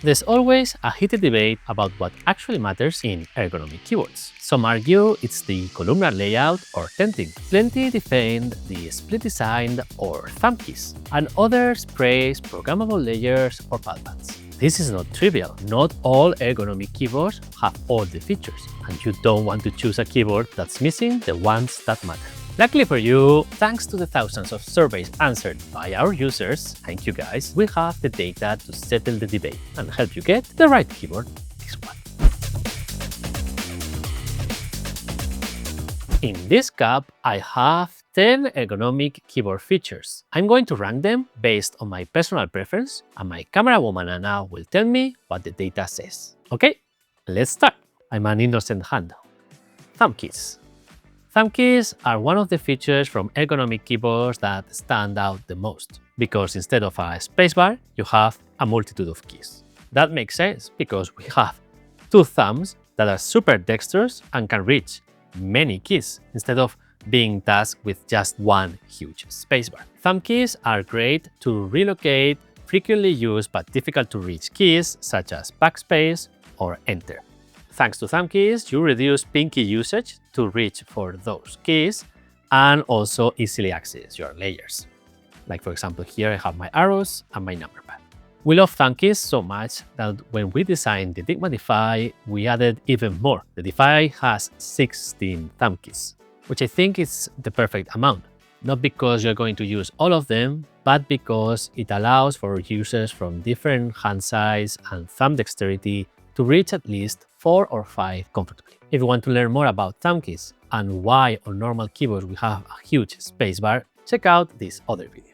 There's always a heated debate about what actually matters in ergonomic keyboards. Some argue it's the columnar layout or tenting. Plenty defend the split design or Thumbkeys, and others praise programmable layers or pad pads. This is not trivial. Not all ergonomic keyboards have all the features, and you don't want to choose a keyboard that's missing the ones that matter. Luckily for you, thanks to the thousands of surveys answered by our users, thank you guys, we have the data to settle the debate and help you get the right keyboard, this one. In this cup, I have 10 ergonomic keyboard features. I'm going to rank them based on my personal preference, and my camera woman Anna will tell me what the data says. Okay, let's start. I'm an innocent hand. Thumbkeys. Thumbkeys are one of the features from ergonomic keyboards that stand out the most, because instead of a spacebar, you have a multitude of keys. That makes sense because we have two thumbs that are super dexterous and can reach many keys instead of being tasked with just one huge spacebar. Thumbkeys are great to relocate frequently used but difficult to reach keys such as backspace or enter. Thanks to Thumbkeys, you reduce pinky usage to reach for those keys and also easily access your layers. Like for example, here I have my arrows and my number pad. We love Thumbkeys so much that when we designed the Dygma Defy, we added even more. The Defy has 16 Thumbkeys, which I think is the perfect amount. Not because you're going to use all of them, but because it allows for users from different hand size and thumb dexterity to reach at least 4 or 5 comfortably. If you want to learn more about Thumbkeys and why on normal keyboards we have a huge spacebar, check out this other video.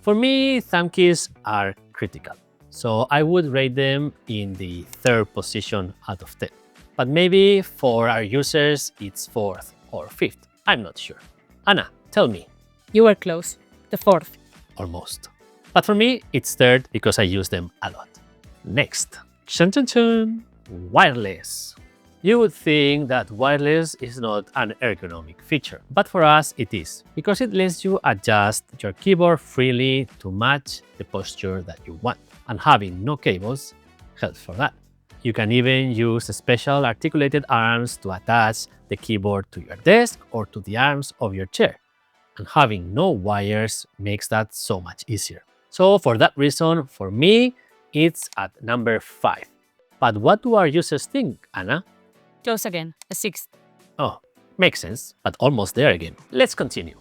For me, Thumbkeys are critical, so I would rate them in the 3rd position out of 10. But maybe for our users, it's 4th or 5th. I'm not sure. Anna, tell me. You were close. The 4th. Almost. But for me, it's 3rd because I use them a lot. Next. Chun chun chun. Wireless. You would think that wireless is not an ergonomic feature, but for us it is, because it lets you adjust your keyboard freely to match the posture that you want, and having no cables helps for that. You can even use special articulated arms to attach the keyboard to your desk or to the arms of your chair, and having no wires makes that so much easier. So for that reason, for me, it's at number 5. But what do our users think, Anna? Close again. A 6th. Oh, makes sense, but almost there again. Let's continue.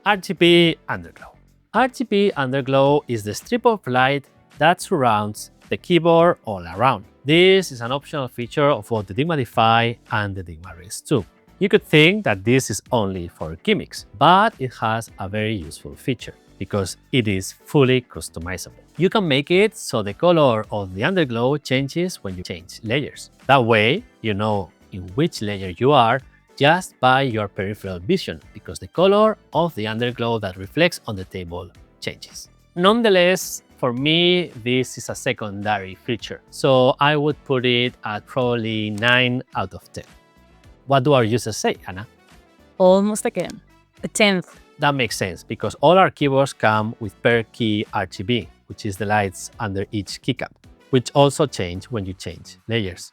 RGB Underglow. RGB Underglow is the strip of light that surrounds the keyboard all around. This is an optional feature of both the Dygma Defy and the Dygma Race 2. You could think that this is only for gimmicks, but it has a very useful feature because it is fully customizable. You can make it so the color of the underglow changes when you change layers. That way, you know in which layer you are just by your peripheral vision, because the color of the underglow that reflects on the table changes. Nonetheless, for me, this is a secondary feature, so I would put it at probably 9 out of 10. What do our users say, Anna? Almost again. A 10th. That makes sense, because all our keyboards come with per key RGB, which is the lights under each keycap, which also change when you change layers.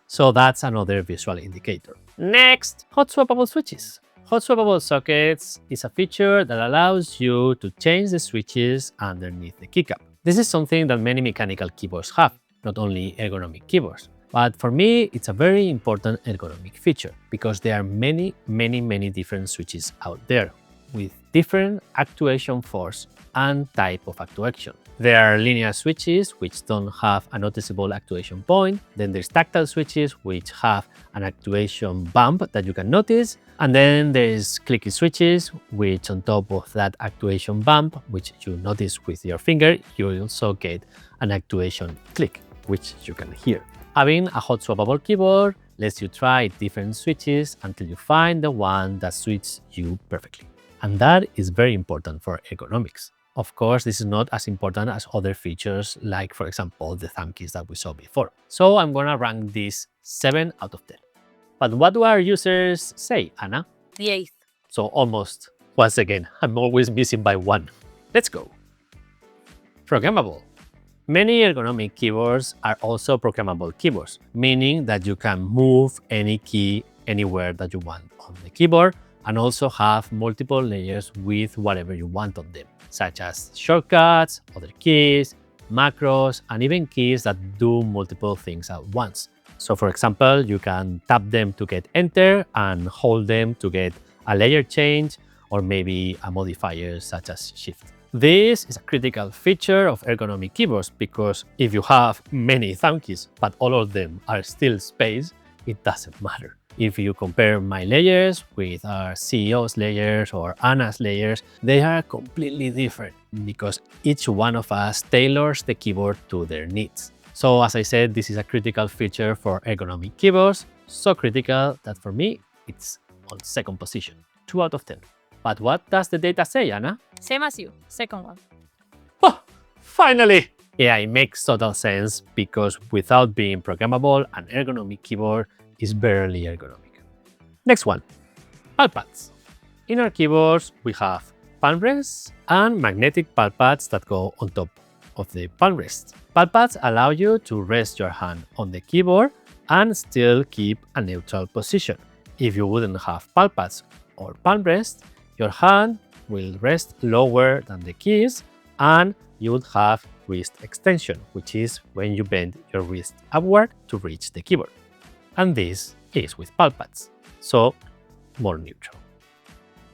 So that's another visual indicator. Next, hot-swappable switches. Hot-swappable sockets is a feature that allows you to change the switches underneath the keycap. This is something that many mechanical keyboards have, not only ergonomic keyboards. But for me, it's a very important ergonomic feature because there are many different switches out there with different actuation force and type of actuation. There are linear switches which don't have a noticeable actuation point. Then there's tactile switches which have an actuation bump that you can notice. And then there's clicky switches which on top of that actuation bump, which you notice with your finger, you also get an actuation click, which you can hear. Having a hot swappable keyboard lets you try different switches until you find the one that suits you perfectly. And that is very important for ergonomics. Of course, this is not as important as other features like, for example, the Thumbkeys that we saw before. So I'm gonna rank this 7 out of 10. But what do our users say, Anna? The 8th. So almost, once again, I'm always missing by 1. Let's go. Programmable. Many ergonomic keyboards are also programmable keyboards, meaning that you can move any key anywhere that you want on the keyboard and also have multiple layers with whatever you want on them, such as shortcuts, other keys, macros, and even keys that do multiple things at once. So for example, you can tap them to get enter and hold them to get a layer change or maybe a modifier such as shift. This is a critical feature of ergonomic keyboards because if you have many thumb keys, but all of them are still space, it doesn't matter. If you compare my layers with our CEO's layers or Anna's layers, they are completely different because each one of us tailors the keyboard to their needs. So as I said, this is a critical feature for ergonomic keyboards, so critical that for me, it's on second position, 2 out of 10. But what does the data say, Anna? Same as you, second one. Oh, finally! Yeah, it makes total sense because without being programmable, an ergonomic keyboard is barely ergonomic. Next one, pal pads. In our keyboards, we have palm rests and magnetic pal pads that go on top of the palm rests. Pal pads allow you to rest your hand on the keyboard and still keep a neutral position. If you wouldn't have pal pads or palm rests, your hand will rest lower than the keys and you would have wrist extension, which is when you bend your wrist upward to reach the keyboard. And this is with pal pads, so more neutral.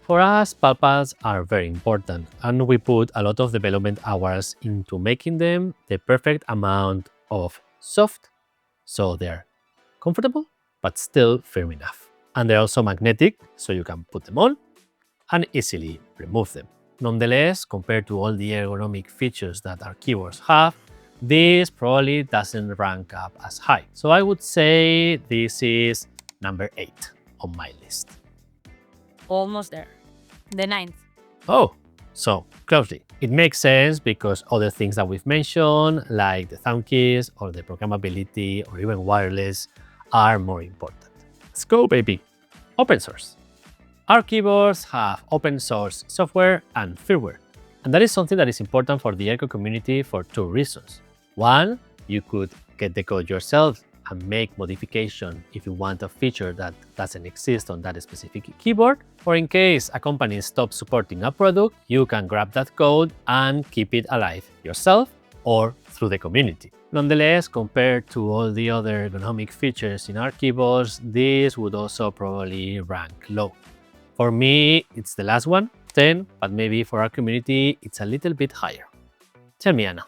For us, pal pads are very important and we put a lot of development hours into making them the perfect amount of soft, so they're comfortable but still firm enough. And they're also magnetic, so you can put them on and easily remove them. Nonetheless, compared to all the ergonomic features that our keyboards have, this probably doesn't rank up as high. So I would say this is number 8 on my list. Almost there. The 9th. Oh, so closely. It makes sense because other things that we've mentioned, like the thumb keys or the programmability or even wireless, are more important. Let's go, baby. Open source. Our keyboards have open source software and firmware. And that is something that is important for the Ergo community for 2 reasons. One, you could get the code yourself and make modification if you want a feature that doesn't exist on that specific keyboard. Or in case a company stops supporting a product, you can grab that code and keep it alive yourself or through the community. Nonetheless, compared to all the other ergonomic features in our keyboards, this would also probably rank low. For me, it's the last one, 10, but maybe for our community, it's a little bit higher. Tell me, Anna.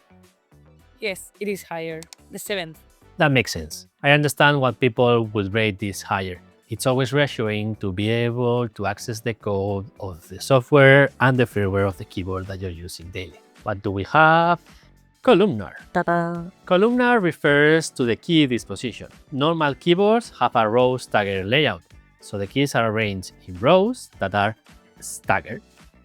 Yes, it is higher. The 7th. That makes sense. I understand why people would rate this higher. It's always reassuring to be able to access the code of the software and the firmware of the keyboard that you're using daily. What do we have? Columnar. Ta-da! Columnar refers to the key disposition. Normal keyboards have a row staggered layout, so the keys are arranged in rows that are staggered.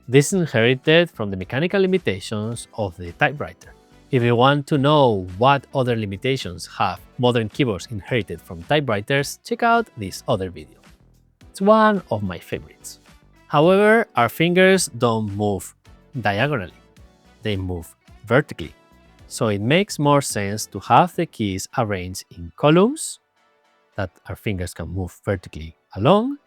This is inherited from the mechanical limitations of the typewriter. If you want to know what other limitations have modern keyboards inherited from typewriters, check out this other video. It's one of my favorites. However, our fingers don't move diagonally, they move vertically. So it makes more sense to have the keys arranged in columns that our fingers can move vertically along,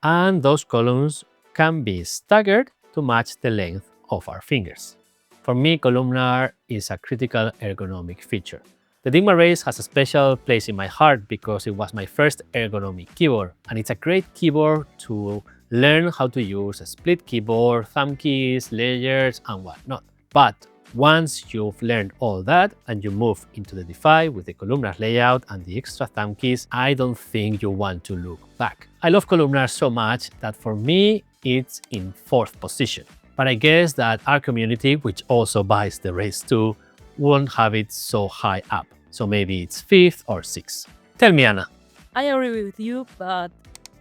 and those columns can be staggered to match the length of our fingers. For me, Columnar is a critical ergonomic feature. The Dygma Race has a special place in my heart because it was my first ergonomic keyboard, and it's a great keyboard to learn how to use a split keyboard, thumb keys, layers, and whatnot. But once you've learned all that and you move into the DeFi with the Columnar layout and the extra thumb keys, I don't think you want to look back. I love Columnar so much that for me, it's in 4th position. But I guess that our community, which also buys the Race 2, won't have it so high up. So maybe it's 5th or 6th. Tell me, Anna. I agree with you, but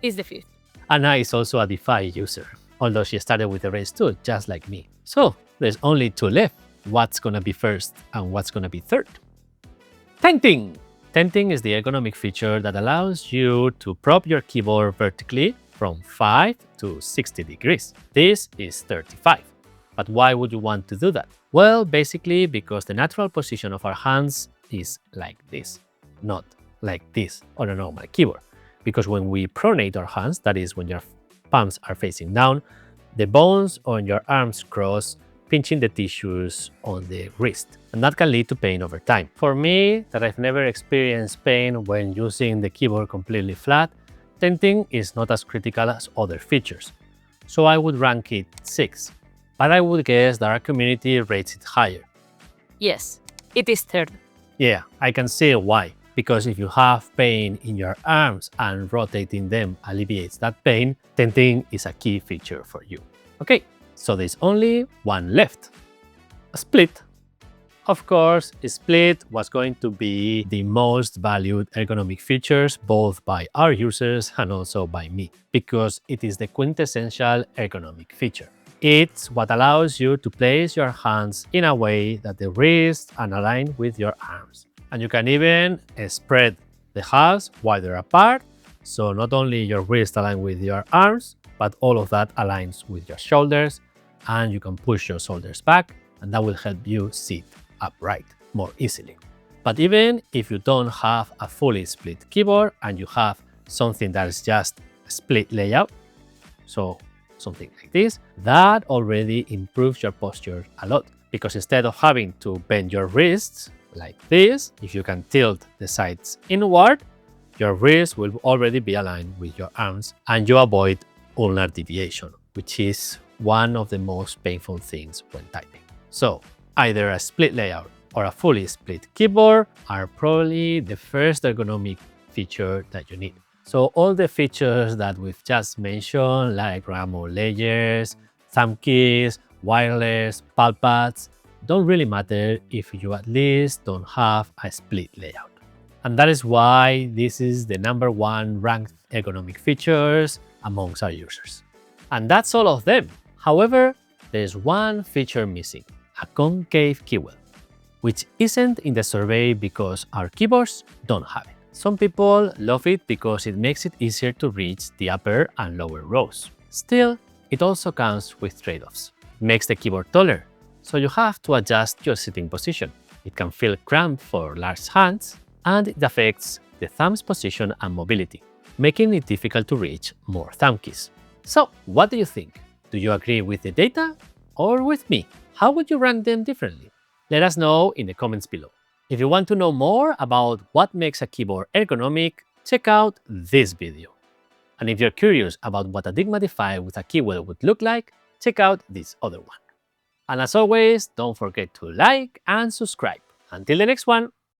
it's the 5th. Anna is also a DeFi user, although she started with the Race 2, just like me. So there's only 2 left. What's gonna be first and what's gonna be 3rd? Tenting! Tenting is the ergonomic feature that allows you to prop your keyboard vertically from 5 to 60 degrees. This is 35. But why would you want to do that? Well, basically because the natural position of our hands is like this, not like this on a normal keyboard. Because when we pronate our hands, that is when your palms are facing down, the bones on your arms cross, pinching the tissues on the wrist, and that can lead to pain over time. For me, that I've never experienced pain when using the keyboard completely flat, tenting is not as critical as other features, so I would rank it 6, but I would guess that our community rates it higher. Yes, it is third. Yeah, I can see why. Because if you have pain in your arms and rotating them alleviates that pain, tenting is a key feature for you. Okay, so there's only one left. A split. Of course, a split was going to be the most valued ergonomic features both by our users and also by me, because it is the quintessential ergonomic feature. It's what allows you to place your hands in a way that the wrists are aligned with your arms. And you can even spread the halves wider apart, so not only your wrists align with your arms, but all of that aligns with your shoulders, and you can push your shoulders back, and that will help you sit upright more easily. But even if you don't have a fully split keyboard and you have something that is just a split layout, so something like this, that already improves your posture a lot, because instead of having to bend your wrists like this, if you can tilt the sides inward, your wrists will already be aligned with your arms and you avoid ulnar deviation, which is one of the most painful things when typing. So either a split layout or a fully split keyboard are probably the first ergonomic feature that you need. So all the features that we've just mentioned, like programmable layers, Thumbkeys, wireless, pal pads, don't really matter if you at least don't have a split layout. And that is why this is the #1 ranked ergonomic features amongst our users. And that's all of them. However, there's one feature missing, a concave keywell, which isn't in the survey because our keyboards don't have it. Some people love it because it makes it easier to reach the upper and lower rows. Still, it also comes with trade-offs. It makes the keyboard taller, so you have to adjust your sitting position. It can feel cramped for large hands, and it affects the thumb's position and mobility, making it difficult to reach more thumb keys. So, what do you think? Do you agree with the data or with me? How would you rank them differently? Let us know in the comments below. If you want to know more about what makes a keyboard ergonomic, check out this video. And if you're curious about what a Dygma DeFi with a keywell would look like, check out this other one. And as always, don't forget to like and subscribe. Until the next one!